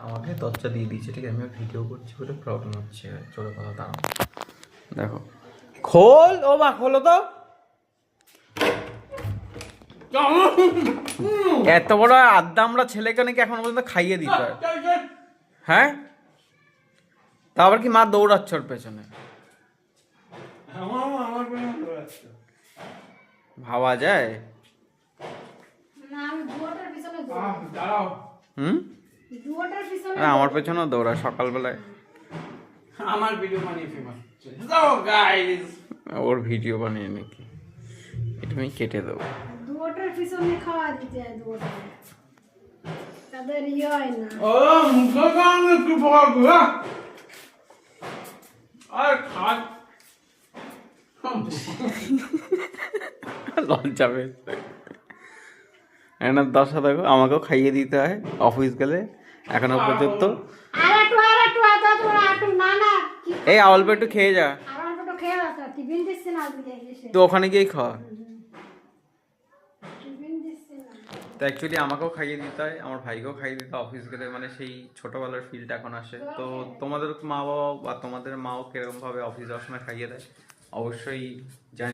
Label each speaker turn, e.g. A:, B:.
A: আমাকে দরজা দিয়ে দিয়েছে, ঠিক আছে, আমি ভিডিও করছি বলে প্রবলেম হচ্ছে। চলো কথা দাঁড়াও, দেখো খোল, ও মা খোলো তো। এত বড় আড্ডা আমরা ছেলেকে নাকি এখন পর্যন্ত খাইয়ে দিতে হয়? হ্যাঁ, তা আবার কি মা দৌড়াচ্ছ ওর পেছনে? ভাবা যায়? হুম, আমার পেছনেও দৌড়ায় সকালবেলায়।
B: আমার ভিডিও বানিয়ে ফেমাস হচ্ছে। সো গাইস,
A: ওর ভিডিও বানিয়ে নাকি? এটা আমি কেটে দেবো।
C: দুটার পিছনে খাওয়া দিতে হয়, দুটা তাদের ইয়ে হয় না।
B: ও মুখে কাম একটু পড়া আর খাট
A: লজ্জা পেয়েছে। এনার দশা দেখো, আমাকেও খাইয়ে দিতে হয় অফিস গেলে এখনো পর্যন্ত।
C: না না,
A: এই অল্প একটু খেয়ে যা,
C: আমার তো খেয়ে রাখা টিফিন দিচ্ছে না আজকে এসে।
A: তো ওখানে গিয়েই খাওয়া।
C: টিফিন দিচ্ছে না।
A: তো অ্যাকচুয়ালি আমাকেও খাইয়ে দিতে হয়, আমার ভাইকেও খাইয়ে দিতে হয় অফিস গেলে, মানে সেই ছোটোবেলার ফিলটা এখন আসে। তো তোমাদের মা বাবা বা তোমাদের মাও কিরকম ভাবে অফিস যাওয়ার সময় খাইয়ে দেয় অবশ্যই জানি।